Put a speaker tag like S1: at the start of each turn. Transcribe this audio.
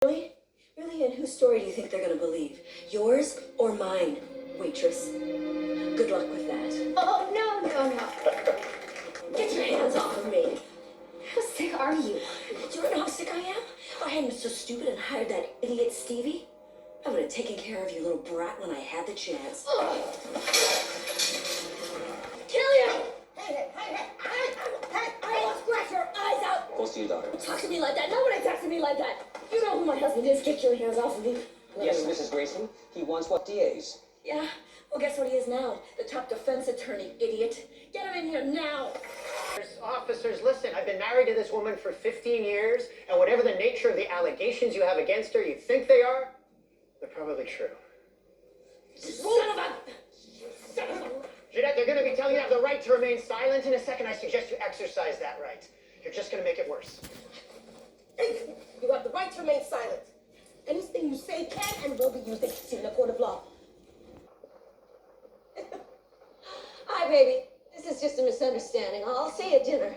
S1: Really? Really? And whose story do you think they're gonna believe? Yours or mine, waitress? Good luck with that.
S2: Oh, no.
S1: Get your hands off of me.
S2: How sick are you?
S1: Do you know how sick I am? If I hadn't been so stupid and hired that idiot Stevie, I would have taken care of you, little brat, when I had the chance. Kill you! Hey, I'll scratch your eyes out!
S3: What's to you, daughter?
S1: Talk to me like that. Nobody talks to me like that. You know who my husband is. Get your hands off of me.
S3: Yes, Mrs. Grayson. He wants what DAs?
S1: Yeah? Well, guess what he is now? The top defense attorney, idiot. Get him in here now.
S4: Officers, listen, I've been married to this woman for 15 years, and whatever the nature of the allegations you have against her you think they are, they're probably true.
S1: Son of a...
S4: Jeanette, they're going to be telling you have the right to remain silent in a second. I suggest you exercise that right. You're just going to make it worse.
S5: You have the right to remain silent. Anything you say can and will be used against you in a court of law.
S1: Hi, baby. This is just a misunderstanding. I'll see you at dinner.